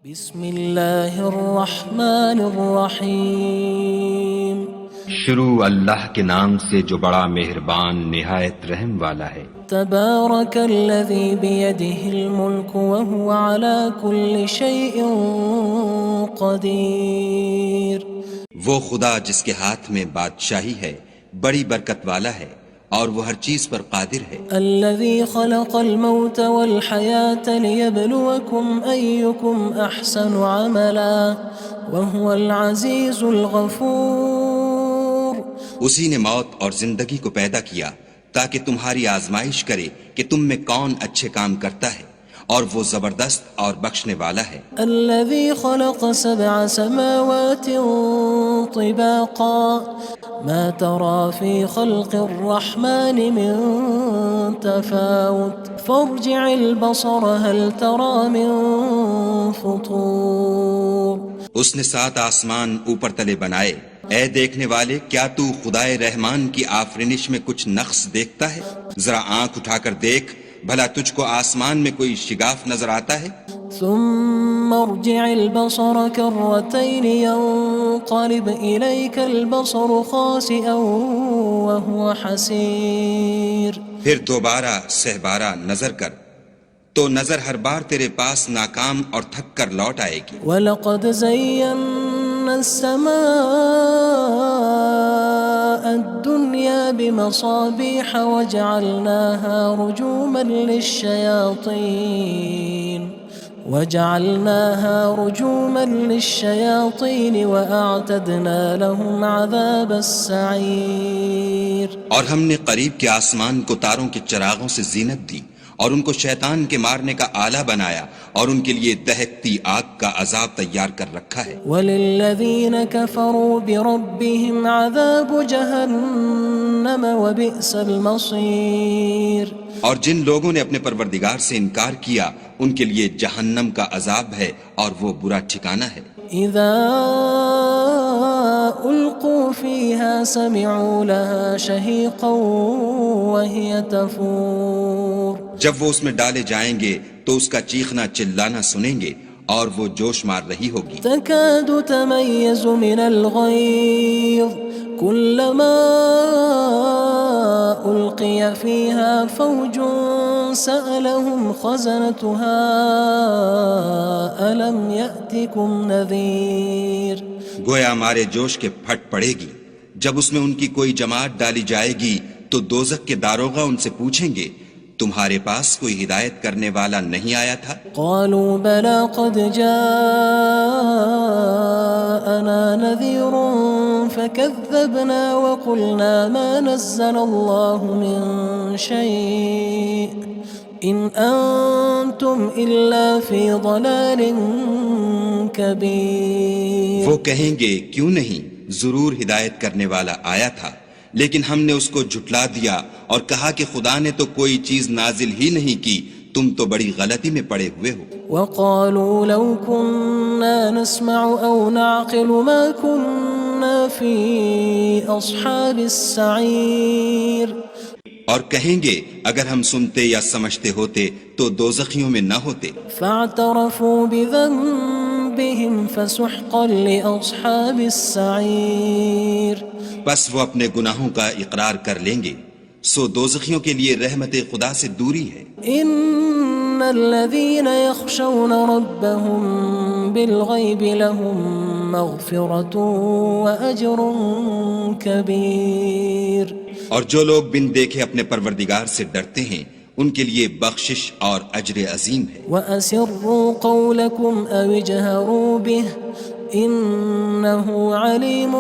بسم اللہ الرحمن الرحیم شروع اللہ کے نام سے جو بڑا مہربان نہایت رحم والا ہے۔ تبارک الذی بیدہ الملک وہو علی کل شیء قدیر۔ وہ خدا جس کے ہاتھ میں بادشاہی ہے بڑی برکت والا ہے اور وہ ہر چیز پر قادر ہے۔ الذی خلق الموت والحیاة لیبلوکم ایکم احسن عملا وہو العزیز الغفور۔ اسی نے موت اور زندگی کو پیدا کیا تاکہ تمہاری آزمائش کرے کہ تم میں کون اچھے کام کرتا ہے، اور وہ زبردست اور بخشنے والا ہے۔ الذي خلق 7 سماوات طباقا ما ترى في خلق الرحمن من تفاوت فارجع البصر هل ترى من فطور۔ اس نے 7 آسمان اوپر تلے بنائے، اے دیکھنے والے کیا تو خدائے رحمان کی آفرینش میں کچھ نقص دیکھتا ہے؟ ذرا آنکھ اٹھا کر دیکھ، بھلا تجھ کو آسمان میں کوئی شگاف نظر آتا ہے؟ ثم ارجع البصر كرتين ينقلب إليك البصر خاسئا وهو حسير۔ پھر دوبارہ سہبارہ نظر کر تو نظر ہر بار تیرے پاس ناکام اور تھک کر لوٹ آئے گی۔ وَلَقَدْ زَيَّنَّا السَّمَاءَ الدُّنْيَا بِمَصَابِيحَ وَجَعَلْنَاهَا رُجُومًا لِلشَّيَاطِينِ وَأَعْتَدْنَا لَهُمْ عَذَابَ السَّعِيرِ۔ اور ہم نے قریب کے آسمان کو تاروں کے چراغوں سے زینت دی اور ان کو شیطان کے مارنے کا آلہ بنایا، اور ان کے لیے دہکتی آگ کا عذاب تیار کر رکھا ہے۔ وَلِلَّذِينَ كَفَرُوا بِرَبِّهِمْ عَذَابُ جَهَنَّمَ وَبِئْسَ الْمَصِيرُ۔ اور جن لوگوں نے اپنے پروردگار سے انکار کیا ان کے لیے جہنم کا عذاب ہے اور وہ برا ٹھکانہ ہے۔ اذا القوا فيها سمعوا لها شهيقا وهي تفور۔ جب وہ اس میں ڈالے جائیں گے تو اس کا چیخنا چلانا سنیں گے اور وہ جوش مار رہی ہوگی۔ تكاد تميز من الغيظ كلما ألقي فيها فوج سألهم خزنتها ألم يأتكم نذير۔ گویا مارے جوش کے پھٹ پڑے گی۔ جب اس میں ان کی کوئی جماعت ڈالی جائے گی تو دوزخ کے داروغہ ان سے پوچھیں گے تمہارے پاس کوئی ہدایت کرنے والا نہیں آیا تھا؟ قالوا بلى قد جاءنا نذير فكذبنا وقلنا ما نزل الله من شيء إن أنتم إلا في ضلال كبير۔ وہ کہیں گے کیوں نہیں، ضرور ہدایت کرنے والا آیا تھا، لیکن ہم نے اس کو جھٹلا دیا اور کہا کہ خدا نے تو کوئی چیز نازل ہی نہیں کی، تم تو بڑی غلطی میں پڑے ہوئے ہو۔ وقالوا لو كنا نسمع أو نعقل ما كنا في أصحاب السعير۔ اور کہیں گے اگر ہم سنتے یا سمجھتے ہوتے تو دوزخیوں میں نہ ہوتے۔ فاعترفوا بذنبهم فسحقا لأصحاب السعير۔ بس وہ اپنے گناہوں کا اقرار کر لیں گے، سو دوزخیوں کے لیے رحمت خدا سے دوری ہے۔ ان الذين يخشون ربهم بالغيب لهم مغفرة وأجر كبير۔ اور جو لوگ بن دیکھے اپنے پروردگار سے ڈرتے ہیں ان کے لیے بخشش اور اجر عظیم ہے۔ وَأَسِرُّوا قَوْلَكُمْ أَوِ اجْهَرُوا بِهِ إِنَّهُ عَلِيمٌ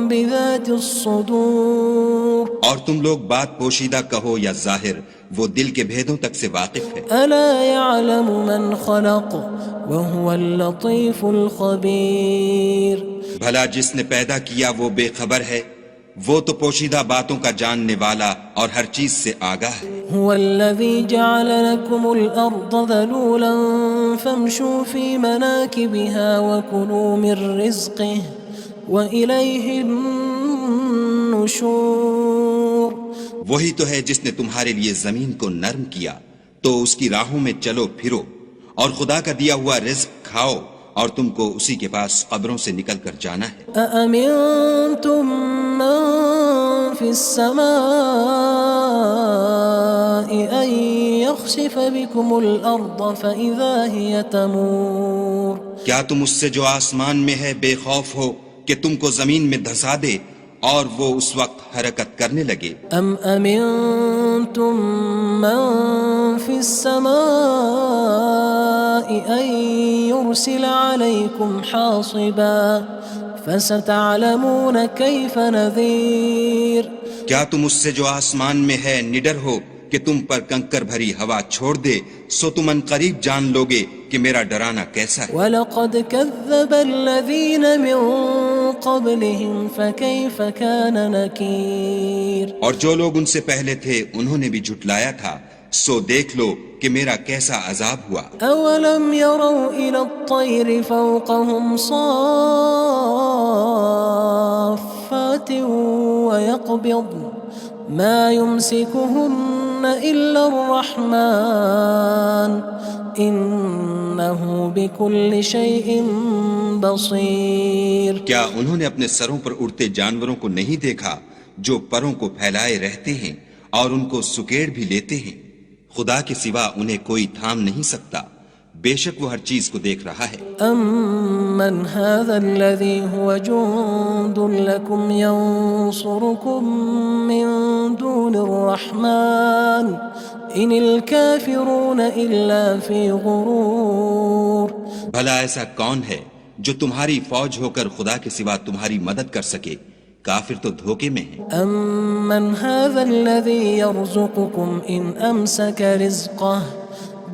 بِذَاتِ الصُّدُورِ۔ اور تم لوگ بات پوشیدہ کہو یا ظاہر، وہ دل کے بھیدوں تک سے واقف ہے۔ أَلَا يَعْلَمُ مَنْ خَلَقَ وَهُوَ اللَّطِيفُ الْخَبِيرُ۔ بھلا جس نے پیدا کیا وہ بے خبر ہے، وہ تو پوشیدہ باتوں کا جاننے والا اور ہر چیز سے آگاہ ہے۔ هو الذي جعل لكم الأرض ذلولا فامشوا في مناكبها وكلوا من رزقه وإليه النشور۔ وہی تو ہے جس نے تمہارے لیے زمین کو نرم کیا تو اس کی راہوں میں چلو پھرو اور خدا کا دیا ہوا رزق کھاؤ اور تم کو اسی کے پاس قبروں سے نکل کر جانا ہے۔ أأمنتم من في السماء أن يخسف بكم الأرض فإذا هي تمور کیا تم اس سے جو آسمان میں ہے بے خوف ہو کہ تم کو زمین میں دھسا دے اور وہ اس وقت حرکت کرنے لگے؟ أم أمنتم من في السماء أن يرسل عليكم حاصبا فستعلمون كيف نذير کیا تم اس سے جو آسمان میں ہے نڈر ہو کہ تم پر کنکر بھری ہوا چھوڑ دے، سو تم ان قریب جان لوگے کہ میرا ڈرانا کیسا ہے۔ وَلَقَدْ كَذَّبَ الَّذِينَ مِن قَبْلِهِمْ فَكَيْفَ كَانَ نَكِيرٌ اور جو لوگ ان سے پہلے تھے انہوں نے بھی جھٹلایا تھا، سو دیکھ لو کہ میرا کیسا عذاب ہوا۔ أَوَلَمْ يَرَوْا إِلَى الطَّيْرِ فَوْقَهُمْ صَافَّاتٍ وَيَقْبِضْنَ مَا يُمْسِكُهُنَّ إِلَّا الرَّحْمَنُ إِنَّهُ بِكُلِّ شَيْءٍ بَصِيرٌ کیا انہوں نے اپنے سروں پر اڑتے جانوروں کو نہیں دیکھا جو پروں کو پھیلائے رہتے ہیں اور ان کو سکیڑ بھی لیتے ہیں؟ خدا کے سوا انہیں کوئی تھام نہیں سکتا، بے شک وہ ہر چیز کو دیکھ رہا ہے۔ أَمَّنْ هَذَا الَّذِي هُوَ جُندٌ لَكُمْ يَنصُرُكُم مِّن دُونِ الرَّحْمَنِ إِنِ الْكَافِرُونَ إِلَّا فِي غُرُورٍ بھلا ایسا کون ہے جو تمہاری فوج ہو کر خدا کے سوا تمہاری مدد کر سکے؟ کافر تو دھوکے میں ہیں۔ أَمَّنْ هَذَا الَّذِي يَرْزُقُكُمْ إِنْ أَمْسَكَ رِزْقَهُ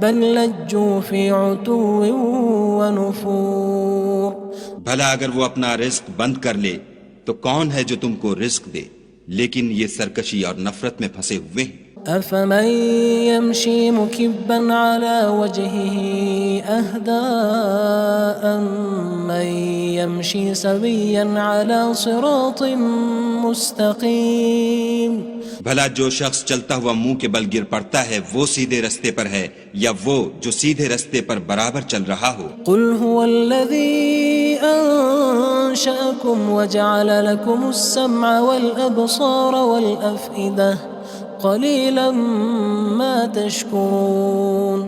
بَلْ لَجُّوا فِي عُتُوٍّ وَنُفُورٍ بھلا اگر وہ اپنا رزق بند کر لے تو کون ہے جو تم کو رزق دے؟ لیکن یہ سرکشی اور نفرت میں پھنسے ہوئے ہیں۔ أَفَمَن يَمْشِي مُكِبًّا عَلَى وَجْهِهِ أَهْدَىٰ أَمَّن يَمْشِي سَوِيًّا عَلَى صِرَاطٍ مُّسْتَقِيمٍ بھلا جو شخص چلتا ہوا منہ کے بل گر پڑتا ہے وہ سیدھے رستے پر ہے یا وہ جو سیدھے رستے پر برابر چل رہا ہو؟ قُلْ هُوَ الَّذِي أَنشَأَكُمْ وَجَعَلَ لَكُمُ السَّمْعَ وَالْأَبْصَارَ وَالْأَفْئِدَةَ قَلِيلًا مَا تَشْكُرُونَ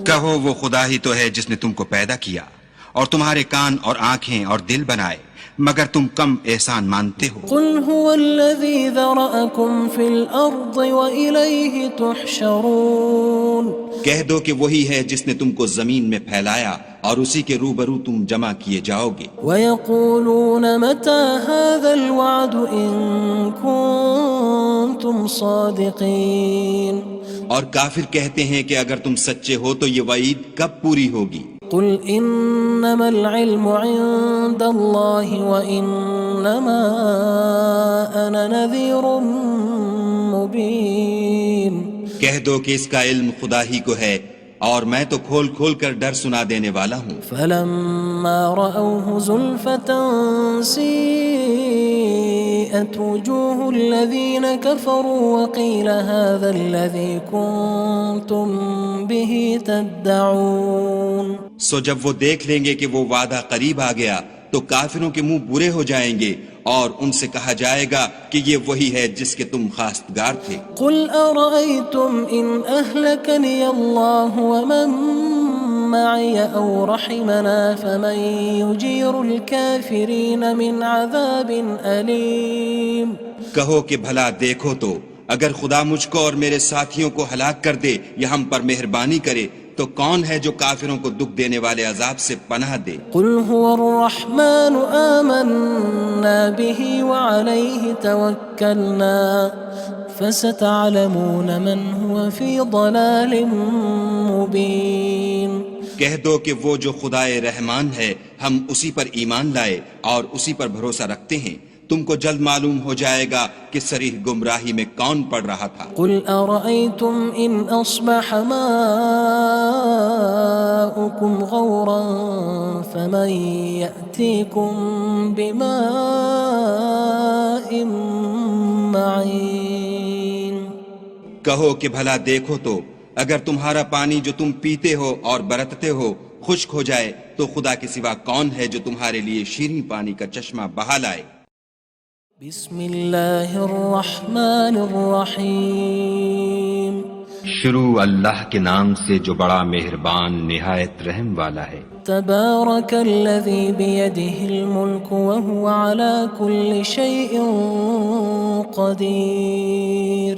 کہو وہ خدا ہی تو ہے جس نے تم کو پیدا کیا اور تمہارے کان اور آنکھیں اور دل بنائے، مگر تم کم احسان مانتے ہو۔ قُلْ هُوَ الَّذِي ذَرَأَكُمْ فِي الْأَرْضِ وَإِلَيْهِ تُحْشَرُونَ کہہ دو کہ وہی ہے جس نے تم کو زمین میں پھیلایا اور اسی کے روبرو تم جمع کیے جاؤ گے۔ وَيَقُولُونَ مَتَى هَذَا الْوَعْدُ إِن كُنتُمْ صَادِقِينَ اور کافر کہتے ہیں کہ اگر تم سچے ہو تو یہ وعید کب پوری ہوگی؟ قُلْ إِنَّمَا الْعِلْمُ عِندَ اللَّهِ وَإِنَّمَا أَنَا نَذِيرٌ مُّبِينٌ کہہ دو کہ اس کا علم خدا ہی کو ہے اور میں تو کھول کھول کر ڈر سنا دینے والا ہوں۔ فَلَمَّا رَأَوْهُ زُلْفَةً سِيئَتْ وُجُوهُ الَّذِينَ كَفَرُوا وَقِيلَ هَذَا الَّذِي كُنتُم بِهِ تَدَّعُونَ سو جب وہ دیکھ لیں گے کہ وہ وعدہ قریب آ گیا تو کافروں کے منہ برے ہو جائیں گے اور ان سے کہا جائے گا کہ یہ وہی ہے جس کے تم خواستگار تھے۔ قُلْ أَرَأَيْتُمْ إِنْ أَهْلَكَنِيَ اللَّهُ وَمَن مَّعِيَ أَوْ رَحِمَنَا فَمَن يُجِيرُ الْكَافِرِينَ مِنْ عَذَابٍ أَلِيمٍ کہو کہ بھلا دیکھو تو اگر خدا مجھ کو اور میرے ساتھیوں کو ہلاک کر دے یا ہم پر مہربانی کرے تو کون ہے جو کافروں کو دکھ دینے والے عذاب سے پناہ دے؟ قُلْ هُوَ الرَّحْمَنُ آمَنَّا بِهِ وَعَلَيْهِ تَوَكَّلْنَا فَسَتَعْلَمُونَ مَنْ هُوَ فِي ضَلَالٍ مُّبِينٍ کہہ دو کہ وہ جو خدائے رحمان ہے ہم اسی پر ایمان لائے اور اسی پر بھروسہ رکھتے ہیں، تم کو جلد معلوم ہو جائے گا کہ صریح گمراہی میں کون پڑ رہا تھا۔ قُلْ أَرَأَيْتُمْ إِنْ أَصْبَحَ مَاؤُكُمْ غَوْرًا فَمَن يَأْتِيكُم بِمَاءٍ مَّعِينٍ کہو کہ بھلا دیکھو تو اگر تمہارا پانی جو تم پیتے ہو اور برتتے ہو خشک ہو جائے تو خدا کے سوا کون ہے جو تمہارے لیے شیریں پانی کا چشمہ بہا لائے؟ بسم اللہ الرحمن الرحیم شروع اللہ کے نام سے جو بڑا مہربان نہایت رحم والا ہے۔ تبارک الذی بیدہ الملک وہو علی کل شیء قدیر۔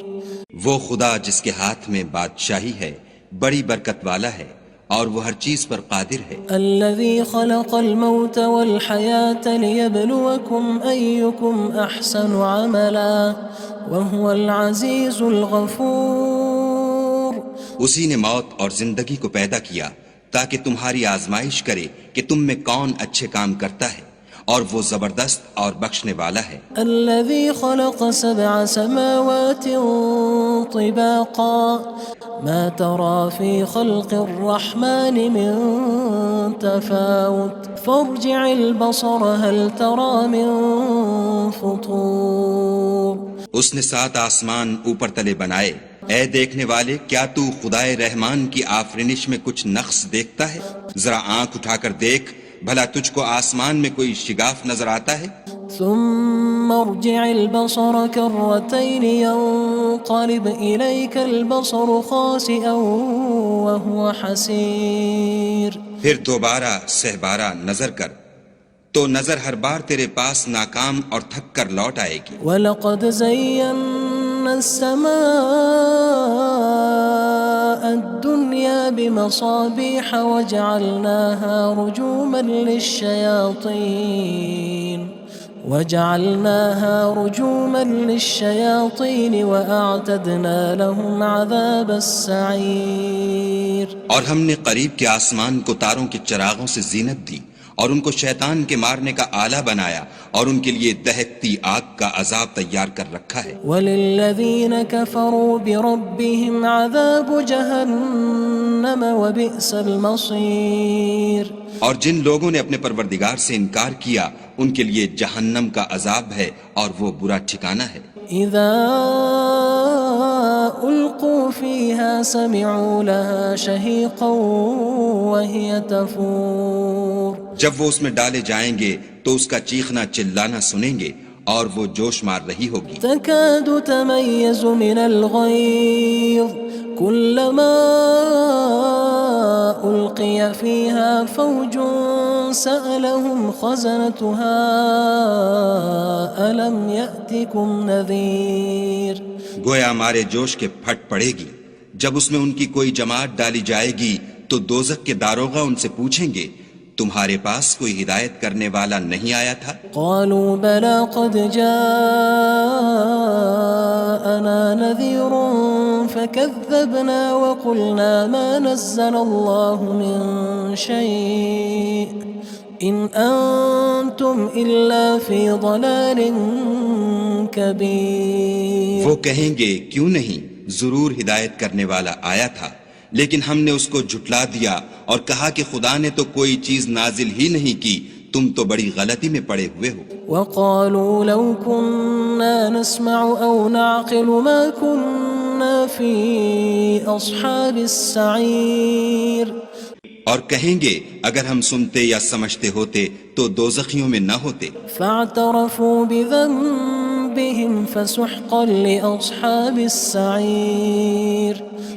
وہ خدا جس کے ہاتھ میں بادشاہی ہے بڑی برکت والا ہے اور وہ ہر چیز پر قادر ہے۔ الذي خلق الموت والحياة ليبلوكم أيكم أحسن عملا وهو العزيز الغفور۔ اسی نے موت اور زندگی کو پیدا کیا تاکہ تمہاری آزمائش کرے کہ تم میں کون اچھے کام کرتا ہے، اور وہ زبردست اور بخشنے والا ہے۔ الذي خلق 7 سماوات طباقا ما ترى في خلق الرحمن من تفاوت فارجع البصر هل ترى من فطور۔ اس نے 7 آسمان اوپر تلے بنائے، اے دیکھنے والے کیا تو خدائے رحمان کی آفرینش میں کچھ نقص دیکھتا ہے؟ ذرا آنکھ اٹھا کر دیکھ، بھلا تجھ کو آسمان میں کوئی شگاف نظر آتا ہے؟ ثم ارجع البصر كرتين ينقلب إليك البصر خاسئا وهو حسير۔ پھر دوبارہ سہبارہ نظر کر تو نظر ہر بار تیرے پاس ناکام اور تھک کر لوٹ آئے گی۔ وَلَقَدْ زَيَّنَّا السَّمَاءَ الدُّنْيَا بِمَصَابِيحَ وَجَعَلْنَاهَا رُجُومًا لِلشَّيَاطِينِ وَأَعْتَدْنَا لَهُمْ عَذَابَ السَّعِيرِ۔ اور ہم نے قریب کے آسمان کو تاروں کے چراغوں سے زینت دی اور ان کو شیطان کے مارنے کا آلہ بنایا اور ان کے لیے دہکتی آگ کا عذاب تیار کر رکھا ہے۔ وَلِلَّذِينَ كَفَرُوا بِرَبِّهِمْ عَذَابُ جَهَنَّمَ وَبِئْسَ الْمَصِيرُ۔ اور جن لوگوں نے اپنے پروردگار سے انکار کیا ان کے لیے جہنم کا عذاب ہے اور وہ برا ٹھکانہ ہے۔ اذا القوا فيها سمعوا لها شهيقا وهي تفور۔ جب وہ اس میں ڈالے جائیں گے تو اس کا چیخنا چلانا سنیں گے اور وہ جوش مار رہی ہوگی۔ تكاد تميز من الغيظ كلما ألقي فيها فوج سألهم خزنتها ألم يأتكم نذير۔ گویا مارے جوش کے پھٹ پڑے گی، جب اس میں ان کی کوئی جماعت ڈالی جائے گی تو دوزخ کے داروغہ ان سے پوچھیں گے تمہارے پاس کوئی ہدایت کرنے والا نہیں آیا تھا؟ قالوا بلى قد جاءنا نذير فكذبنا وقلنا ما نزل الله من شيء إن أنتم إلا في ضلال كبير۔ وہ کہیں گے کیوں نہیں، ضرور ہدایت کرنے والا آیا تھا، لیکن ہم نے اس کو جھٹلا دیا اور کہا کہ خدا نے تو کوئی چیز نازل ہی نہیں کی، تم تو بڑی غلطی میں پڑے ہوئے ہو۔ وقالوا لو كنا نسمع أو نعقل ما كنا في أصحاب السعير۔ اور کہیں گے اگر ہم سنتے یا سمجھتے ہوتے تو دوزخیوں میں نہ ہوتے۔ فاعترفوا بذنبهم فسحقا لأصحاب السعير۔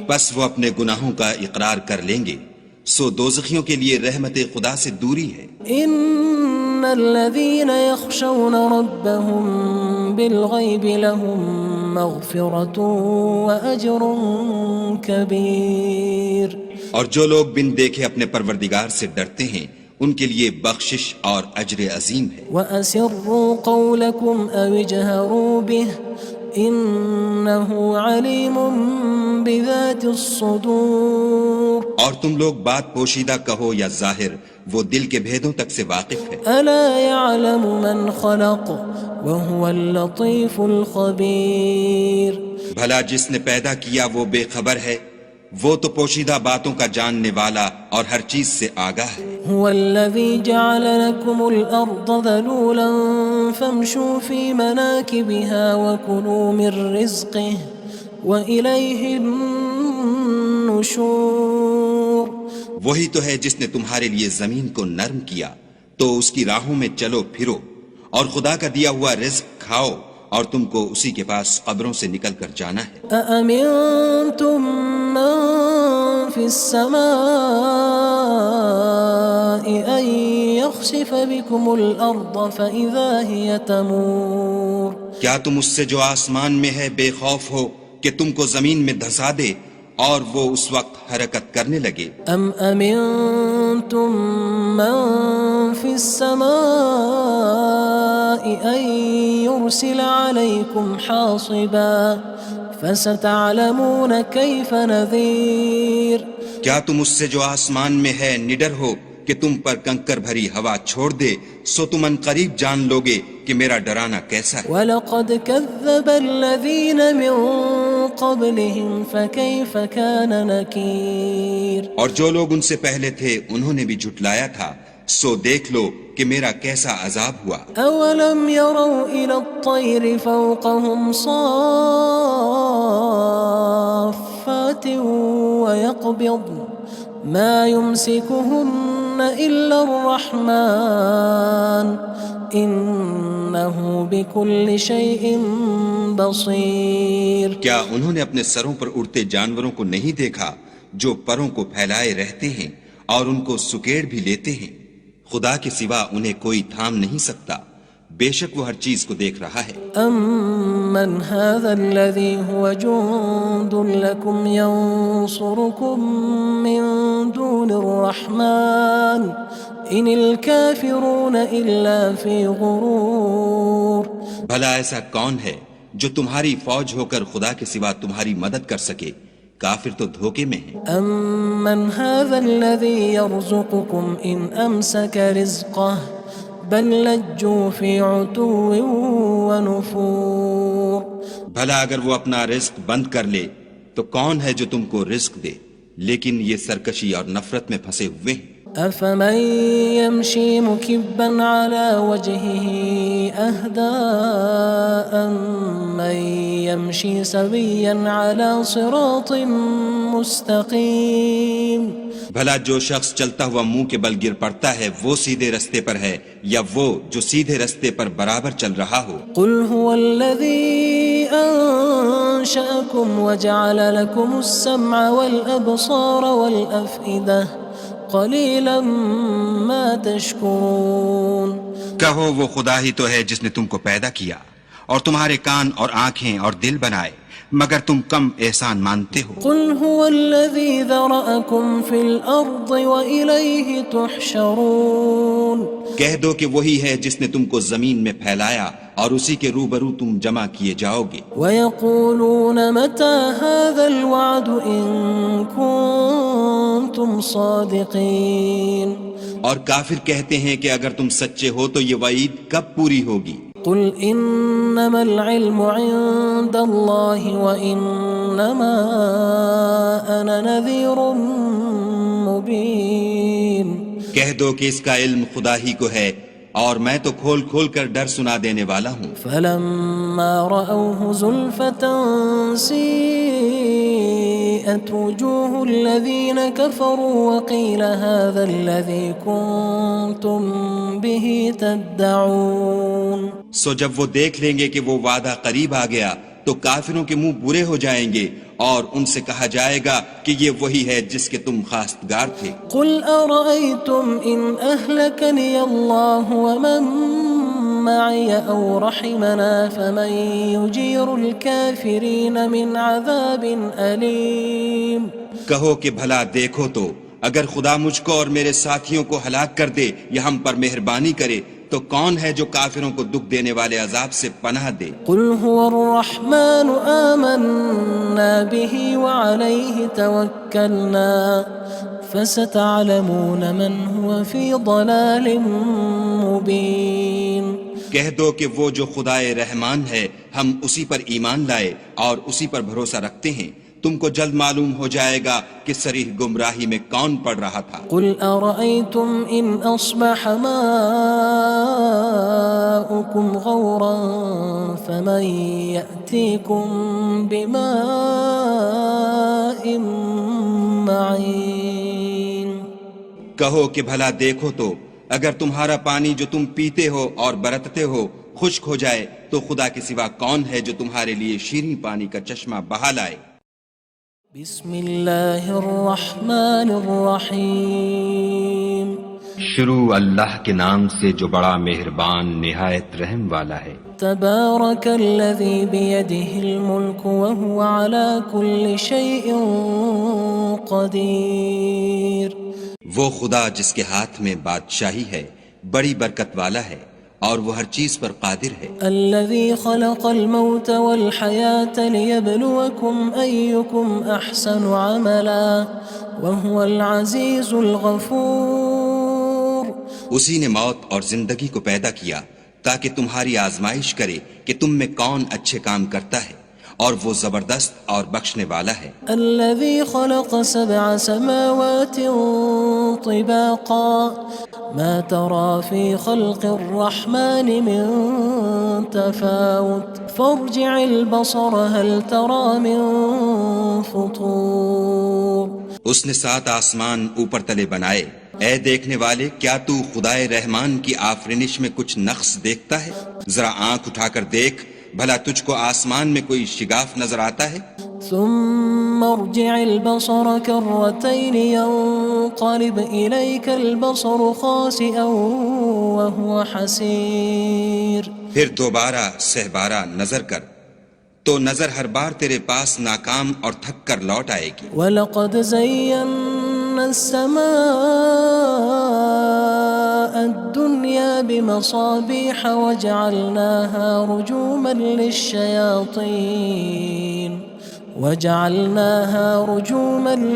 بس وہ اپنے گناہوں کا اقرار کر لیں گے، سو دوزخیوں کے لیے رحمت خدا سے دوری ہے۔ ان الذين يخشون ربهم بالغيب لهم مغفرة وأجر كبير۔ اور جو لوگ بن دیکھے اپنے پروردگار سے ڈرتے ہیں ان کے لیے بخشش اور اجر عظیم ہے۔ وَأَسِرُّوا قَوْلَكُمْ أَوِ اجْهَرُوا بِهِ إِنَّهُ عَلِيمٌ بِذَاتِ الصُّدُورِ۔ اور تم لوگ بات پوشیدہ کہو یا ظاہر، وہ دل کے بھیدوں تک سے واقف ہے۔ أَلَا يَعْلَمُ مَنْ خَلَقَ وَهُوَ اللَّطِيفُ الْخَبِيرُ۔ بھلا جس نے پیدا کیا وہ بے خبر ہے، وہ تو پوشیدہ باتوں کا جاننے والا اور ہر چیز سے آگاہ ہے۔ هو الذي جعل لكم الأرض ذلولا فامشوا في مناكبها وكلوا من رزقه وإليه النشور۔ النشور وہی تو ہے جس نے تمہارے لیے زمین کو نرم کیا تو اس کی راہوں میں چلو پھرو، اور خدا کا دیا ہوا رزق کھاؤ، اور تم کو اسی کے پاس قبروں سے نکل کر جانا ہے۔ أأمنتم من في السماء أن يخسف بكم الأرض فإذا هي تمور کیا تم اس سے جو آسمان میں ہے بے خوف ہو کہ تم کو زمین میں دھسا دے اور وہ اس وقت حرکت کرنے لگے؟ أم أمنتم من في السماء أن يرسل عليكم حاصبا فستعلمون كيف نذير کیا تم اس سے جو آسمان میں ہے نڈر ہو کہ تم پر کنکر بھری ہوا چھوڑ دے، سو تم ان قریب جان لوگے کہ میرا ڈرانا کیسا ہے۔ وَلَقَدْ كَذَّبَ الَّذِينَ مِن قَبْلِهِمْ فَكَيْفَ كَانَ نَكِيرٌ اور جو لوگ ان سے پہلے تھے انہوں نے بھی جھٹلایا تھا، سو دیکھ لو کہ میرا کیسا عذاب ہوا۔ أَوَلَمْ يَرَوْا إِلَى الطَّيْرِ فَوْقَهُمْ صَافَّاتٍ وَيَقْبِضْنَ مَا يُمْسِكُهُنَّ إِلَّا الرَّحْمَنُ إِنَّهُ بِكُلِّ شَيْءٍ بَصِيرٌ کیا انہوں نے اپنے سروں پر اڑتے جانوروں کو نہیں دیکھا جو پروں کو پھیلائے رہتے ہیں اور ان کو سکیڑ بھی لیتے ہیں؟ خدا کے سوا انہیں کوئی تھام نہیں سکتا، بے شک وہ ہر چیز کو دیکھ رہا ہے۔ أَمَّنْ هَذَا الَّذِي هُوَ جُندٌ لَكُمْ يَنصُرُكُم مِّن دُونِ الرَّحْمَنِ إِنِ الْكَافِرُونَ إِلَّا فِي غُرُورٍ بھلا ایسا کون ہے جو تمہاری فوج ہو کر خدا کے سوا تمہاری مدد کر سکے؟ کافر تو دھوکے میں ہیں۔ أَمَّنْ هَذَا الَّذِي يَرْزُقُكُمْ إِنْ أَمْسَكَ رِزْقَهُ بَل لَجُّوا فِي عُتُوٍّ وَنُفُورٍ بھلا اگر وہ اپنا رزق بند کر لے تو کون ہے جو تم کو رزق دے؟ لیکن یہ سرکشی اور نفرت میں پھنسے ہوئے ہیں۔ أَفَمَن يَمْشِي مُكِبًّا عَلَى وَجْهِهِ أَهْدَىٰ أَمَّن يَمْشِي سَوِيًّا عَلَى صِرَاطٍ مُّسْتَقِيمٍ بھلا جو شخص چلتا ہوا منہ کے بل گر پڑتا ہے وہ سیدھے رستے پر ہے یا وہ جو سیدھے رستے پر برابر چل رہا ہو؟ قُلْ هُوَ الَّذِي أَنشَأَكُمْ وَجَعَلَ لَكُمُ السَّمْعَ وَالْأَبْصَارَ وَالْأَفْئِدَةَ قَلِيلًا مَا تَشْكُرُونَ کہو وہ خدا ہی تو ہے جس نے تم کو پیدا کیا اور تمہارے کان اور آنکھیں اور دل بنائے، مگر تم کم احسان مانتے ہو۔ قُلْ هُوَ الَّذِي ذَرَأَكُمْ فِي الْأَرْضِ وَإِلَيْهِ تُحْشَرُونَ کہہ دو کہ وہی ہے جس نے تم کو زمین میں پھیلایا اور اسی کے روبرو تم جمع کیے جاؤ گے۔ وَيَقُولُونَ مَتَى هَذَا الْوَعْدُ إِن كُنتُمْ صَادِقِينَ اور کافر کہتے ہیں کہ اگر تم سچے ہو تو یہ وعید کب پوری ہوگی؟ قُلْ إِنَّمَا الْعِلْمُ عِندَ اللَّهِ وَإِنَّمَا أَنَا نَذِيرٌ مُّبِينٌ کہہ دو کہ اس کا علم خدا ہی کو ہے اور میں تو کھول کھول کر ڈر سنا دینے والا ہوں۔ فَلَمَّا رَأَوْهُ زُلْفَةً سِيئَتْ وُجُوهُ الَّذِينَ كَفَرُوا وَقِيلَ هَذَا الَّذِي كُنتُم بِهِ تَدَّعُونَ سو جب وہ دیکھ لیں گے کہ وہ وعدہ قریب آ گیا تو کافروں کے منہ برے ہو جائیں گے اور ان سے کہا جائے گا کہ یہ وہی ہے جس کے تم خواستگار تھے۔ قُلْ أَرَأَيْتُمْ إِنْ أَهْلَكَنِيَ اللَّهُ وَمَن مَّعِيَ أَوْ رَحِمَنَا فَمَن يُجِيرُ الْكَافِرِينَ مِنْ عَذَابٍ أَلِيمٍ کہو کہ بھلا دیکھو تو اگر خدا مجھ کو اور میرے ساتھیوں کو ہلاک کر دے یا ہم پر مہربانی کرے تو کون ہے جو کافروں کو دکھ دینے والے عذاب سے پناہ دے؟ قُلْ هُوَ الرَّحْمَنُ آمَنَّا بِهِ وَعَلَيْهِ تَوَكَّلْنَا فَسَتَعْلَمُونَ مَنْ هُوَ فِي ضَلَالٍ مُّبِينٍ کہہ دو کہ وہ جو خدائے رحمان ہے ہم اسی پر ایمان لائے اور اسی پر بھروسہ رکھتے ہیں، تم کو جلد معلوم ہو جائے گا کہ صریح گمراہی میں کون پڑ رہا تھا۔ قُلْ أَرَأَيْتُمْ إِنْ أَصْبَحَ مَاؤُكُمْ غَوْرًا فَمَن يَأْتِيكُم بِمَاءٍ کہو کہ بھلا دیکھو تو اگر تمہارا پانی جو تم پیتے ہو اور برتتے ہو خشک ہو جائے تو خدا کے سوا کون ہے جو تمہارے لیے شیریں پانی کا چشمہ بہا لائے؟ بسم اللہ الرحمن الرحیم شروع اللہ کے نام سے جو بڑا مہربان نہایت رحم والا ہے۔ تبارک الذی بیدہ الملک وہو علی کل شیء قدیر۔ وہ خدا جس کے ہاتھ میں بادشاہی ہے بڑی برکت والا ہے اور وہ ہر چیز پر قادر ہے۔ الذي خلق الموت والحياة ليبلوكم أيكم أحسن عملا وهو العزيز الغفور۔ اسی نے موت اور زندگی کو پیدا کیا تاکہ تمہاری آزمائش کرے کہ تم میں کون اچھے کام کرتا ہے، اور وہ زبردست اور بخشنے والا ہے۔ الذي خلق 7 سماوات طباقا ما ترى في خلق الرحمن من تفاوت فارجع البصر هل ترى من فطور۔ اس نے 7 آسمان اوپر تلے بنائے، اے دیکھنے والے کیا تو خدائے رحمان کی آفرینش میں کچھ نقص دیکھتا ہے؟ ذرا آنکھ اٹھا کر دیکھ بھلا تجھ کو آسمان میں کوئی شگاف نظر آتا ہے؟ ثم ارجع البصر كرتين ينقلب إليك البصر خاسئا وهو حسير۔ پھر دوبارہ سہبارہ نظر کر تو نظر ہر بار تیرے پاس ناکام اور تھک کر لوٹ آئے گی۔ وَلَقَدْ زَيَّنَّا السَّمَاءَ الدُّنْيَا بِمَصَابِيحَ وَجَعَلْنَاهَا رُجُومًا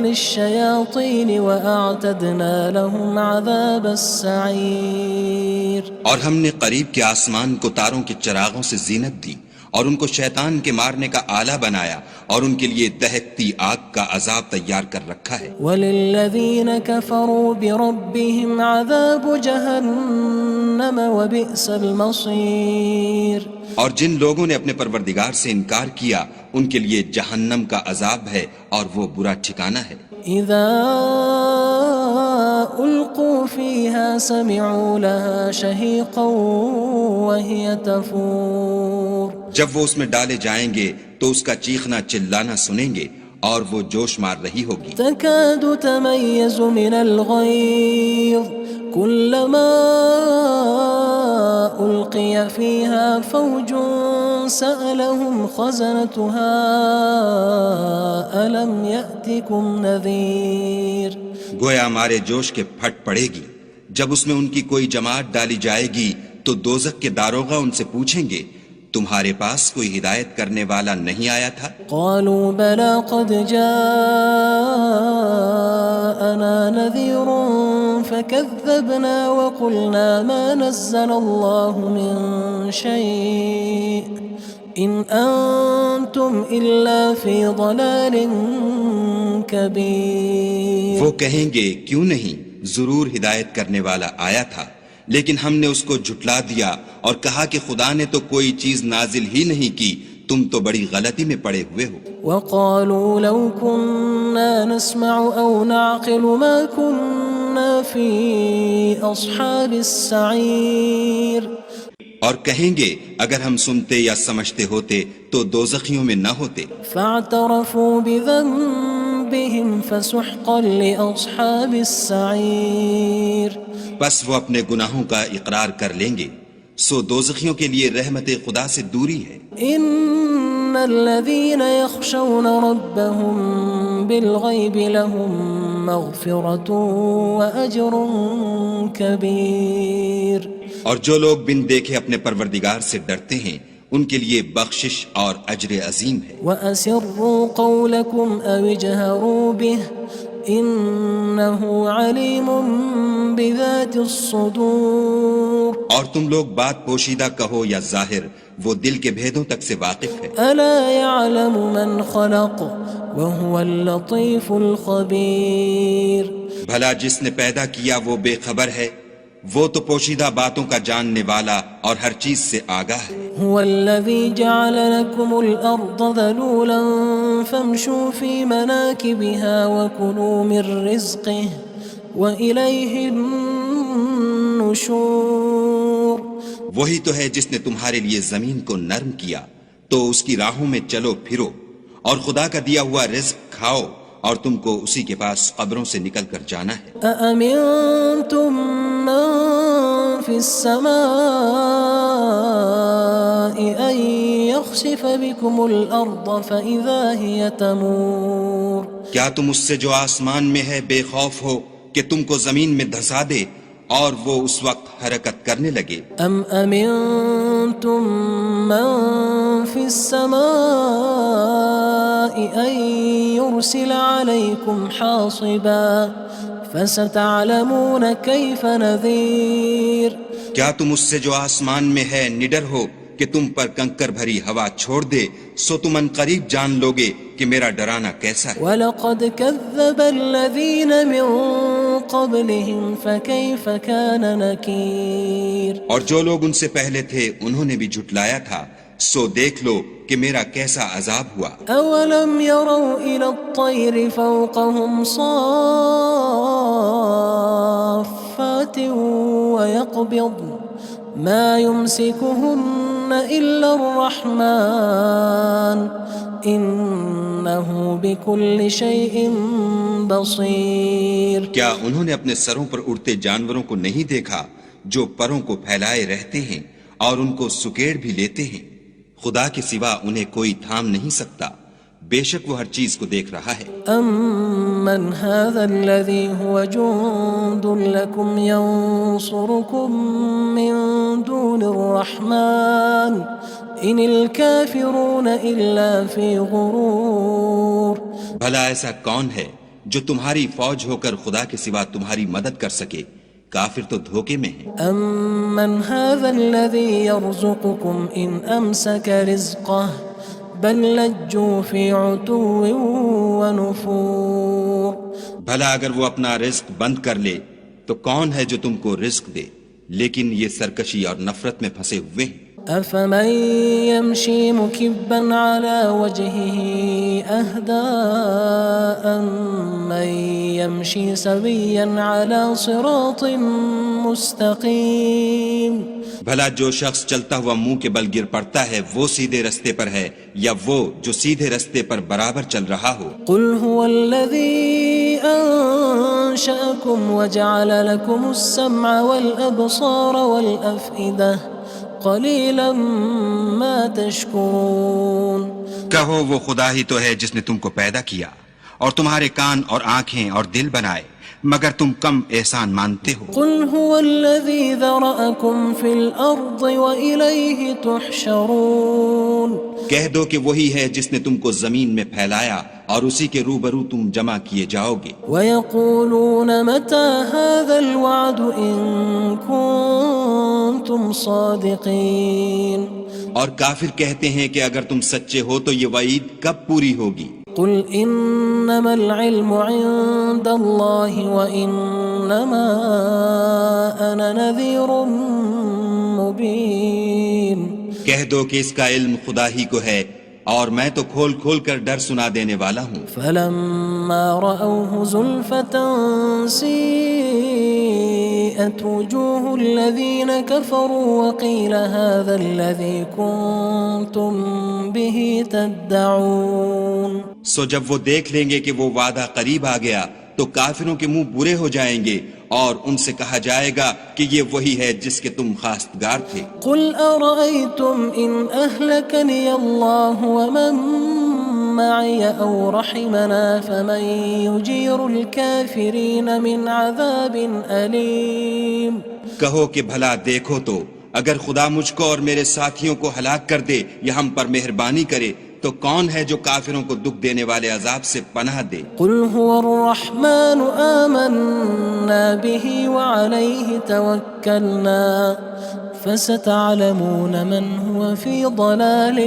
لِلشَّيَاطِينِ وَأَعْتَدْنَا لَهُمْ عَذَابَ السَّعِيرِ۔ اور ہم نے قریب کے آسمان کو تاروں کے چراغوں سے زینت دی اور ان کو شیطان کے مارنے کا آلہ بنایا اور ان کے لیے دہکتی آگ کا عذاب تیار کر رکھا ہے۔ وَلِلَّذِينَ كَفَرُوا بِرَبِّهِمْ عَذَابُ جَهَنَّمَ وَبِئْسَ الْمَصِيرُ۔ اور جن لوگوں نے اپنے پروردگار سے انکار کیا ان کے لیے جہنم کا عذاب ہے اور وہ برا ٹھکانہ ہے۔ اذا القوا فيها سمعوا لها شهيقا وهي تفور۔ جب وہ اس میں ڈالے جائیں گے تو اس کا چیخنا چلانا سنیں گے اور وہ جوش مار رہی ہوگی۔ تكاد تميز من الغيظ كلما ألقي فيها فوج سألهم خزنتها ألم يأتكم نذير۔ گویا ہمارے جوش کے پھٹ پڑے گی جب اس میں ان کی کوئی جماعت ڈالی جائے گی تو دوزخ کے داروغہ ان سے پوچھیں گے تمہارے پاس کوئی ہدایت کرنے والا نہیں آیا تھا؟ قالوا بلى قد جاءنا نذير فكذبنا وقلنا ما نزل الله من شيء إن أنتم إلا في ضلال كبير۔ وہ کہیں گے کیوں نہیں، ضرور ہدایت کرنے والا آیا تھا، لیکن ہم نے اس کو جھٹلا دیا اور کہا کہ خدا نے تو کوئی چیز نازل ہی نہیں کی، تم تو بڑی غلطی میں پڑے ہوئے ہو۔ وقالوا لو كنا نسمع أو نعقل ما كنا في أصحاب السعير۔ اور کہیں گے اگر ہم سنتے یا سمجھتے ہوتے تو دوزخیوں میں نہ ہوتے۔ فاعترفوا بذنبهم فسحقا لأصحاب السعير۔ بس وہ اپنے گناہوں کا اقرار کر لیں گے، سو دوزخیوں کے لیے رحمت خدا سے دوری ہے۔ ان الذين يخشون ربهم بالغيب لهم مغفرة وأجر كبير۔ اور جو لوگ بن دیکھے اپنے پروردگار سے ڈرتے ہیں ان کے لیے بخشش اور اجر عظیم ہے۔ وَأَسِرُّوا قَوْلَكُمْ أَوِ اجْهَرُوا بِهِ إِنَّهُ عَلِيمٌ بِذَاتِ الصُّدُورِ۔ اور تم لوگ بات پوشیدہ کہو یا ظاہر، وہ دل کے بھیدوں تک سے واقف ہے۔ أَلَا يَعْلَمُ مَنْ خَلَقَ وَهُوَ اللَّطِيفُ الْخَبِيرُ۔ بھلا جس نے پیدا کیا وہ بے خبر ہے، وہ تو پوشیدہ باتوں کا جاننے والا اور ہر چیز سے آگاہ ہے۔ هو الذي جعل لكم الأرض ذلولا فامشوا في مناكبها وكلوا من رزقه وإليه النشور. وہی تو ہے جس نے تمہارے لیے زمین کو نرم کیا تو اس کی راہوں میں چلو پھرو، اور خدا کا دیا ہوا رزق کھاؤ، اور تم کو اسی کے پاس قبروں سے نکل کر جانا ہے. أأمنتم من في السماء أن يخسف بكم الأرض فإذا هي تمور. کیا تم اس سے جو آسمان میں ہے بے خوف ہو کہ تم کو زمین میں دھسا دے اور وہ اس وقت حرکت کرنے لگے؟ أم أمنتم من في السماء أن يرسل عليكم حاصبا فستعلمون كيف نذير. کیا تم اس سے جو آسمان میں ہے نڈر ہو کہ تم پر کنکر بھری ہوا چھوڑ دے، سو تم ان قریب جان لوگے کہ میرا ڈرانا کیسا ہے. وَلَقَدْ كَذَّبَ الَّذِينَ مِن قَبْلِهِمْ فَكَيْفَ كَانَ نَكِيرٌ. اور جو لوگ ان سے پہلے تھے انہوں نے بھی جھٹلایا تھا، سو دیکھ لو کہ میرا کیسا عذاب ہوا. أَوَلَمْ يَرَوْا إِلَى الطَّيْرِ فَوْقَهُمْ صَافَّاتٍ وَيَقْبِضْنَ مَا يُمْسِكُهُنَّ إِلَّا الرَّحْمَنُ إِنَّهُ بِكُلِّ شَيْءٍ بَصِيرٌ. کیا انہوں نے اپنے سروں پر اڑتے جانوروں کو نہیں دیکھا جو پروں کو پھیلائے رہتے ہیں اور ان کو سکیڑ بھی لیتے ہیں؟ خدا کے سوا انہیں کوئی تھام نہیں سکتا، بے شک وہ ہر چیز کو دیکھ رہا ہے. أَمَّنْ هَذَا الَّذِي هُوَ جُندٌ لَكُمْ يَنصُرُكُم مِّن دُونِ الرَّحْمَنِ إِنِ الْكَافِرُونَ إِلَّا فِي غُرُورٍ. بھلا ایسا کون ہے جو تمہاری فوج ہو کر خدا کے سوا تمہاری مدد کر سکے؟ کافر تو دھوکے میں ہیں. أَمَّنْ هَذَا الَّذِي يَرْزُقُكُمْ إِنْ أَمْسَكَ رِزْقَهُ بَلْ لَجُّوا فِي عُتُوٍّ وَنُفُورٍ. بھلا اگر وہ اپنا رزق بند کر لے تو کون ہے جو تم کو رزق دے، لیکن یہ سرکشی اور نفرت میں پھنسے ہوئے ہیں. أَفَمَن يَمْشِي مُكِبًّا عَلَى وَجْهِهِ أَهْدَىٰ أَمَّن يَمْشِي سَوِيًّا عَلَى صِرَاطٍ مُّسْتَقِيمٍ. بھلا جو شخص چلتا ہوا منہ کے بل گر پڑتا ہے وہ سیدھے رستے پر ہے یا وہ جو سیدھے رستے پر برابر چل رہا ہو؟ قُلْ هُوَ الَّذِي أَنشَأَكُمْ وَجَعَلَ لَكُمُ السَّمْعَ وَالْأَبْصَارَ وَالْأَفْئِدَةَ قَلِيلًا مَا تَشْكُرُونَ. کہو وہ خدا ہی تو ہے جس نے تم کو پیدا کیا اور تمہارے کان اور آنکھیں اور دل بنائے، مگر تم کم احسان مانتے ہو. قُلْ هُوَ الَّذِي ذَرَأَكُمْ فِي الْأَرْضِ وَإِلَيْهِ تُحْشَرُونَ. کہہ دو کہ وہی ہے جس نے تم کو زمین میں پھیلایا اور اسی کے روبرو تم جمع کیے جاؤ گے. وَيَقُولُونَ مَتَى هَذَا الْوَعْدُ إِن كُنتُمْ صَادِقِينَ. اور کافر کہتے ہیں کہ اگر تم سچے ہو تو یہ وعید کب پوری ہوگی؟ قُلْ إِنَّمَا الْعِلْمُ عِندَ اللَّهِ وَإِنَّمَا أَنَا نَذِيرٌ مُّبِينٌ. کہہ دو کہ اس کا علم خدا ہی کو ہے اور میں تو کھول کھول کر ڈر سنا دینے والا ہوں. فَلَمَّا رَأَوْهُ زُلْفَةً سِيئَتْ وُجُوهُ الَّذِينَ كَفَرُوا وَقِيلَ هَذَا الَّذِي كُنتُم بِهِ تَدَّعُونَ. سو جب وہ دیکھ لیں گے کہ وہ وعدہ قریب آ گیا تو کافروں کے منہ برے ہو جائیں گے اور ان سے کہا جائے گا کہ یہ وہی ہے جس کے تم خواستگار تھے. قُلْ أَرَأَيْتُمْ إِنْ أَهْلَكَنِيَ اللَّهُ وَمَن مَّعِيَ أَوْ رَحِمَنَا فَمَن يُجِيرُ الْكَافِرِينَ مِنْ عَذَابٍ أَلِيمٍ. کہو کہ بھلا دیکھو تو اگر خدا مجھ کو اور میرے ساتھیوں کو ہلاک کر دے یا ہم پر مہربانی کرے تو کون ہے جو کافروں کو دکھ دینے والے عذاب سے پناہ دے؟ قُلْ هُوَ الرَّحْمَنُ آمَنَّا بِهِ وَعَلَيْهِ تَوَكَّلْنَا فَسَتَعْلَمُونَ مَنْ هُوَ فِي ضَلَالٍ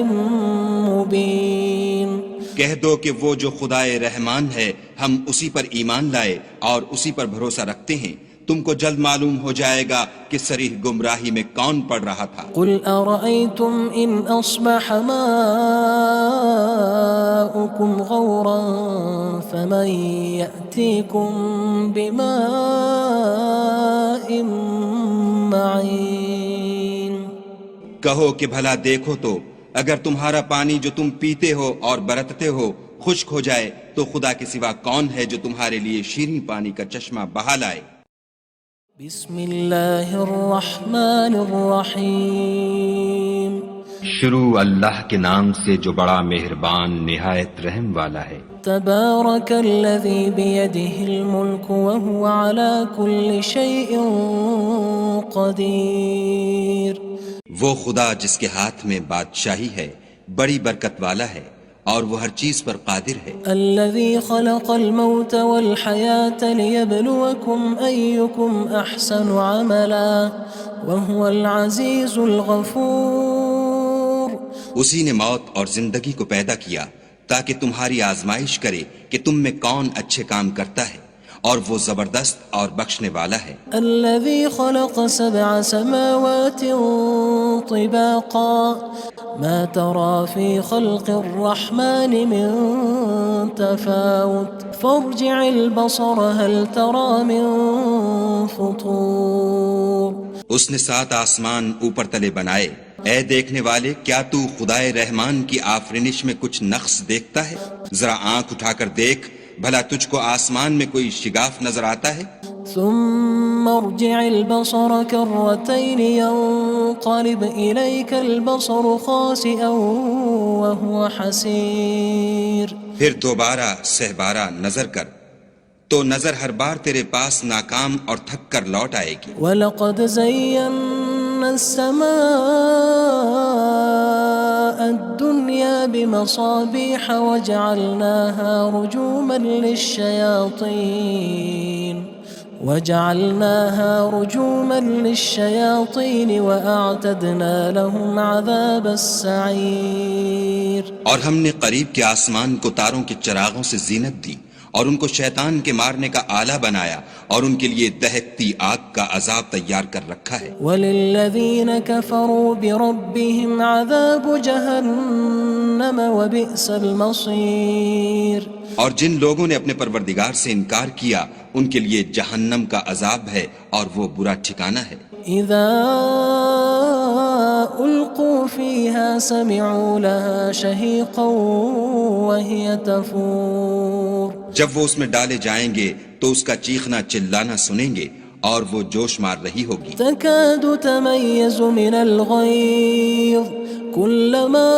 مُّبِينٍ. کہہ دو کہ وہ جو خدائے رحمان ہے ہم اسی پر ایمان لائے اور اسی پر بھروسہ رکھتے ہیں، تم کو جلد معلوم ہو جائے گا کہ صریح گمراہی میں کون پڑ رہا تھا۔ قل أرأيتم إن أصبح ماؤكم غورا فمن يأتيكم بماء معين۔ کہو کہ بھلا دیکھو تو اگر تمہارا پانی جو تم پیتے ہو اور برتتے ہو خشک ہو جائے تو خدا کے سوا کون ہے جو تمہارے لیے شیریں پانی کا چشمہ بہا لائے۔ بسم اللہ الرحمن الرحیم۔ شروع اللہ کے نام سے جو بڑا مہربان نہایت رحم والا ہے۔ تبارک الذی بیدہ الملک وهو على كل شیء قدیر۔ وہ خدا جس کے ہاتھ میں بادشاہی ہے بڑی برکت والا ہے اور وہ ہر چیز پر قادر ہے۔ الذي خلق الموت والحياة ليبلوكم أيكم أحسن عملا وهو العزيز الغفور۔ اسی نے موت اور زندگی کو پیدا کیا تاکہ تمہاری آزمائش کرے کہ تم میں کون اچھے کام کرتا ہے اور وہ زبردست اور بخشنے والا ہے۔ الذي خلق 7 سماوات طباقا ما ترى في خلق الرحمن من تفاوت فارجع البصر هل ترى من فطور۔ اس نے 7 آسمان اوپر تلے بنائے، اے دیکھنے والے کیا تو خدائے رحمان کی آفرینش میں کچھ نقص دیکھتا ہے؟ ذرا آنکھ اٹھا کر دیکھ بھلا تجھ کو آسمان میں کوئی شگاف نظر آتا ہے؟ ثم ارجع البصر كرتين ينقلب إليك البصر خاسئا وهو حسير۔ پھر دوبارہ سہبارہ نظر کر تو نظر ہر بار تیرے پاس ناکام اور تھک کر لوٹ آئے گی۔ وَلَقَدْ زَيَّنَّا السَّمَاءَ الدُّنْيَا بِمَصَابِيحَ وَجَعَلْنَاهَا رُجُومًا لِلشَّيَاطِينِ وَأَعْتَدْنَا لَهُمْ عَذَابَ السَّعِيرِ۔ اور ہم نے قریب کے آسمان کو تاروں کے چراغوں سے زینت دی اور ان کو شیطان کے مارنے کا آلہ بنایا اور ان کے لیے دہکتی آگ کا عذاب تیار کر رکھا ہے۔ وَلِلَّذِينَ كَفَرُوا بِرَبِّهِمْ عَذَابُ جَهَنَّمَ وَبِئْسَ الْمَصِيرُ۔ اور جن لوگوں نے اپنے پروردگار سے انکار کیا ان کے لیے جہنم کا عذاب ہے اور وہ برا ٹھکانہ ہے۔ اذا القوا فيها سمعوا لها شهيقا وهي تفور۔ جب وہ اس میں ڈالے جائیں گے تو اس کا چیخنا چلانا سنیں گے اور وہ جوش مار رہی ہوگی۔ تكاد تميز من الغيظ كلما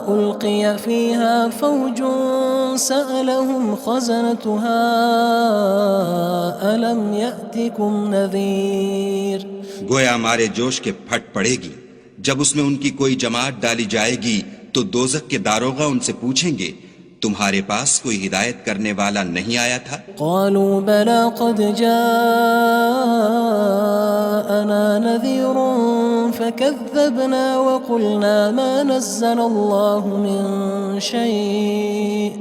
ألقي فيها فوج سألهم خزنتها ألم يأتكم نذير۔ گویا ہمارے جوش کے پھٹ پڑے گی جب اس میں ان کی کوئی جماعت ڈالی جائے گی تو دوزخ کے داروغہ ان سے پوچھیں گے تمہارے پاس کوئی ہدایت کرنے والا نہیں آیا تھا؟ قالوا بلى قد جاءنا نذير فكذبنا وقلنا ما نزل الله من شيء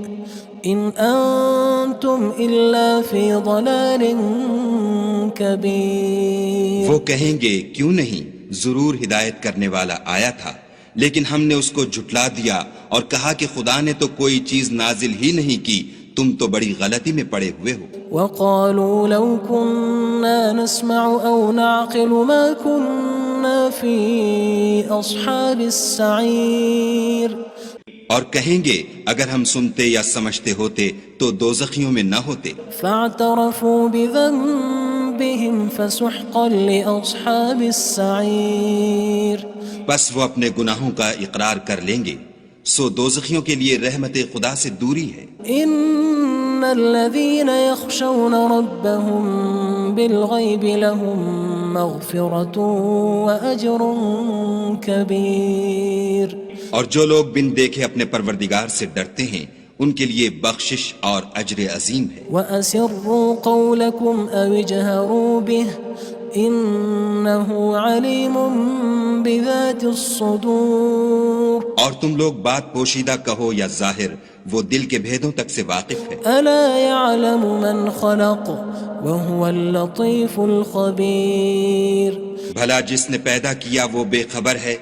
إن أنتم إلا في ضلال كبير۔ وہ کہیں گے کیوں نہیں، ضرور ہدایت کرنے والا آیا تھا، لیکن ہم نے اس کو جھٹلا دیا اور کہا کہ خدا نے تو کوئی چیز نازل ہی نہیں کی، تم تو بڑی غلطی میں پڑے ہوئے ہو۔ وقالوا لو كنا نسمع أو نعقل ما كنا في أصحاب السعير۔ اور کہیں گے اگر ہم سنتے یا سمجھتے ہوتے تو دوزخیوں میں نہ ہوتے۔ فاعترفوا بذنبهم فسحقا لأصحاب السعير۔ بس وہ اپنے گناہوں کا اقرار کر لیں گے، سو دوزخیوں کے لیے رحمت خدا سے دوری ہے۔ ان الذين يخشون ربهم بالغيب لهم مغفرة وأجر كبير۔ اور جو لوگ بن دیکھے اپنے پروردگار سے ڈرتے ہیں ان کے لیے بخشش اور اجر عظیم ہے۔ وَأَسِرُّوا قَوْلَكُمْ أَوِ اجْهَرُوا بِهِ إِنَّهُ عَلِيمٌ بِذَاتِ الصُّدُورِ۔ اور تم لوگ بات پوشیدہ کہو یا ظاہر، وہ دل کے بھیدوں تک سے واقف ہے۔ ألا يعلم من خلق وهو اللطيف الخبير۔ بھلا جس نے پیدا کیا وہ بے خبر ہے،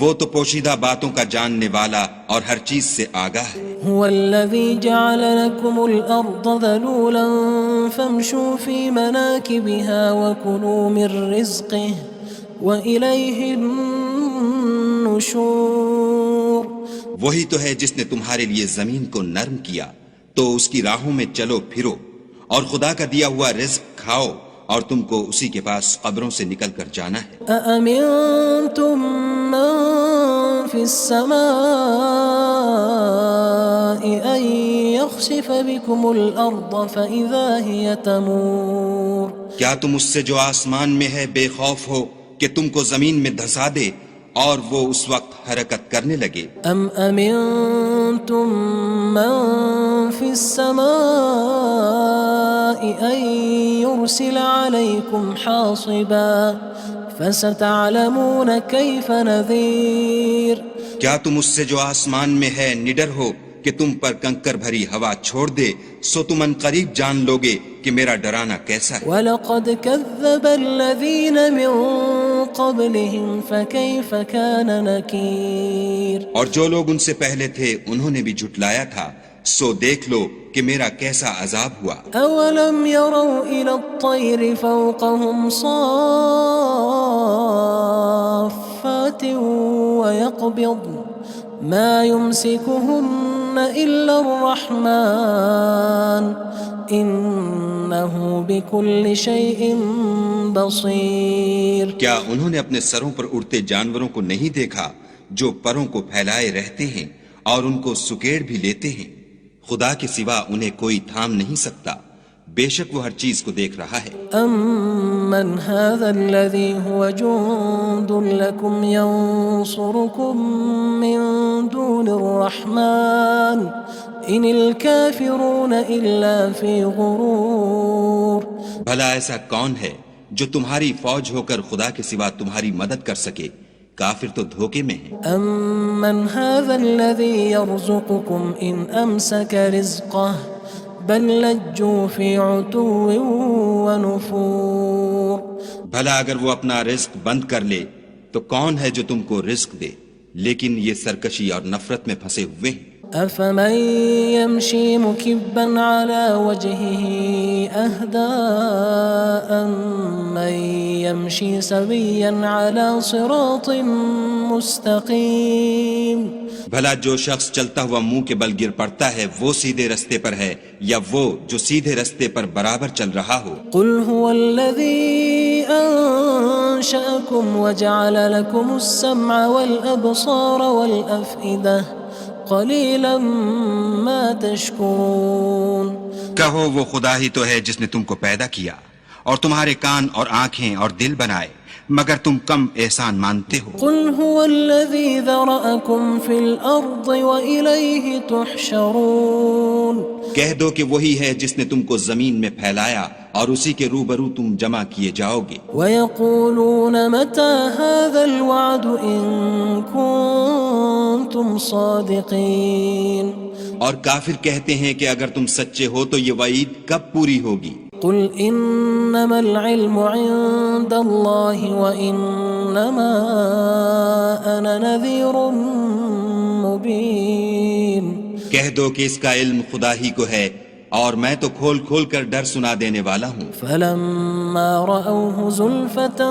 وہ تو پوشیدہ باتوں کا جاننے والا اور ہر چیز سے آگاہ ہے۔ هو الذي جعل لكم الأرض ذلولا فامشوا في مناكبها وكلوا من رزقه وإليه النشور۔ وہی تو ہے جس نے تمہارے لیے زمین کو نرم کیا تو اس کی راہوں میں چلو پھرو اور خدا کا دیا ہوا رزق کھاؤ، اور تم کو اسی کے پاس قبروں سے نکل کر جانا ہے۔ أأمنتم من في السماء أن يخسف بكم الأرض فإذا هي تمور۔ کیا تم اس سے جو آسمان میں ہے بے خوف ہو کہ تم کو زمین میں دھسا دے اور وہ اس وقت حرکت کرنے لگے؟ أم أمنتم من في السماء أن يرسل عليكم حاصبا فستعلمون كيف نذير۔ کیا تم اس سے جو آسمان میں ہے نڈر ہو کہ تم پر کنکر بھری ہوا چھوڑ دے، سو تم ان قریب جان لوگے کہ میرا ڈرانا کیسا ہے۔ وَلَقَدْ كَذَّبَ الَّذِينَ مِن قَبْلِهِمْ فَكَيْفَ كَانَ نَكِيرٌ۔ اور جو لوگ ان سے پہلے تھے انہوں نے بھی جھٹلایا تھا، سو دیکھ لو کہ میرا کیسا عذاب ہوا۔ أَوَلَمْ يَرَوْا إِلَى الطَّيْرِ فَوْقَهُمْ صَافَّاتٍ وَيَقْبِضْنَ مَا يُمْسِكُهُنَّ إِلَّا الرَّحْمَنُ إِنَّهُ بِكُلِّ شَيْءٍ بَصِيرٌ۔ کیا انہوں نے اپنے سروں پر اڑتے جانوروں کو نہیں دیکھا جو پروں کو پھیلائے رہتے ہیں اور ان کو سکیڑ بھی لیتے ہیں؟ خدا کے سوا انہیں کوئی تھام نہیں سکتا، بے شک وہ ہر چیز کو دیکھ رہا ہے۔ أَمَّنْ هَذَا الَّذِي هُوَ جُندٌ لَكُمْ يَنصُرُكُم مِّن دُونِ الرَّحْمَنِ إِنِ الْكَافِرُونَ إِلَّا فِي غُرُورٍ۔ بھلا ایسا کون ہے جو تمہاری فوج ہو کر خدا کے سوا تمہاری مدد کر سکے؟ کافر تو دھوکے میں ہیں۔ أَمَّنْ هَذَا الَّذِي يَرْزُقُكُمْ إِنْ أَمْسَكَ رِزْقَهُ بَلْ لَجُّوا فِي عُتُوٍّ وَنُفُورٍ۔ بھلا اگر وہ اپنا رزق بند کر لے تو کون ہے جو تم کو رزق دے، لیکن یہ سرکشی اور نفرت میں پھنسے ہوئے ہیں۔ أَفَمَن يَمْشِي مُكِبًّا عَلَى وَجْهِهِ أَهْدَىٰ أَمَّن يَمْشِي سَوِيًّا عَلَى صِرَاطٍ مُّسْتَقِيمٍ۔ بھلا جو شخص چلتا ہوا منہ کے بل گر پڑتا ہے وہ سیدھے رستے پر ہے یا وہ جو سیدھے رستے پر برابر چل رہا ہو؟ قُلْ هُوَ الَّذِي أَنشَأَكُمْ وَجَعَلَ لَكُمُ السَّمْعَ وَالْأَبْصَارَ وَالْأَفْئِدَةَ قَلِيلًا مَا تَشْكُرُونَ۔ کہو وہ خدا ہی تو ہے جس نے تم کو پیدا کیا اور تمہارے کان اور آنکھیں اور دل بنائے، مگر تم کم احسان مانتے ہو۔ قُلْ هُوَ الَّذِي ذَرَأَكُمْ فِي الْأَرْضِ وَإِلَيْهِ تُحْشَرُونَ۔ کہہ دو کہ وہی ہے جس نے تم کو زمین میں پھیلایا اور اسی کے روبرو تم جمع کیے جاؤ گے۔ وَيَقُولُونَ مَتَى هَذَا الْوَعْدُ إِن كُنتُمْ صَادِقِينَ۔ اور کافر کہتے ہیں کہ اگر تم سچے ہو تو یہ وعید کب پوری ہوگی؟ قُلْ إِنَّمَا الْعِلْمُ عِندَ اللَّهِ وَإِنَّمَا أَنَا نَذِيرٌ مُّبِينٌ۔ کہہ دو کہ اس کا علم خدا ہی کو ہے اور میں تو کھول کھول کر ڈر سنا دینے والا ہوں۔ فَلَمَّا رَأَوْهُ زُلْفَةً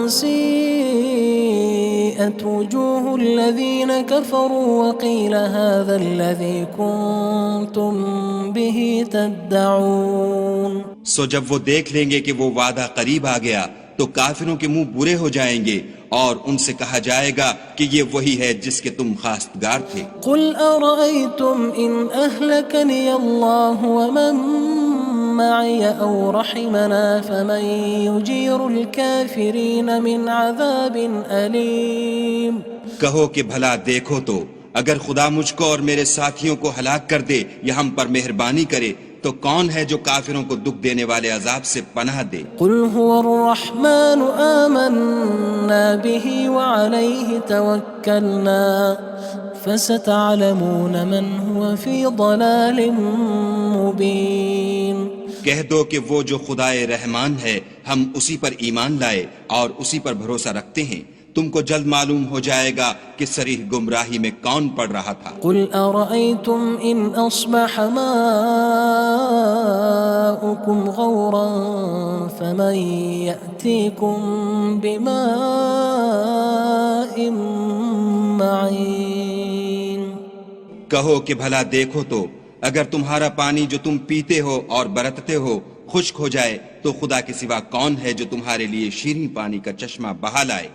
سِيئَتْ وُجُوهُ الَّذِينَ كَفَرُوا وَقِيلَ هَذَا الَّذِي كُنتُم بِهِ تَدَّعُونَ۔ سو جب وہ دیکھ لیں گے کہ وہ وعدہ قریب آ گیا تو کافروں کے منہ برے ہو جائیں گے اور ان سے کہا جائے گا کہ یہ وہی ہے جس کے تم خواستگار تھے۔ قُلْ أَرَأَيْتُمْ إِنْ أَهْلَكَنِيَ اللَّهُ وَمَن مَّعِيَ أَوْ رَحِمَنَا فَمَن يُجِيرُ الْكَافِرِينَ مِنْ عَذَابٍ أَلِيمٍ۔ کہو کہ بھلا دیکھو تو اگر خدا مجھ کو اور میرے ساتھیوں کو ہلاک کر دے یا ہم پر مہربانی کرے تو کون ہے جو کافروں کو دکھ دینے والے عذاب سے پناہ دے؟ قُلْ هُوَ الرَّحْمَنُ آمَنَّا بِهِ وَعَلَيْهِ تَوَكَّلْنَا فَسَتَعْلَمُونَ مَنْ هُوَ فهو في ضلال مبين کہہ دو کہ وہ جو خدائے رحمان ہے ہم اسی پر ایمان لائے اور اسی پر بھروسہ رکھتے ہیں، تم کو جلد معلوم ہو جائے گا کہ صریح گمراہی میں کون پڑ رہا تھا۔ قل أرأيتم إن أصبح ماؤكم غورا فمن يأتيكم بماء معين کہو کہ بھلا دیکھو تو اگر تمہارا پانی جو تم پیتے ہو اور برتتے ہو خشک ہو جائے تو خدا کے سوا کون ہے جو تمہارے لیے شیریں پانی کا چشمہ بہا لائے۔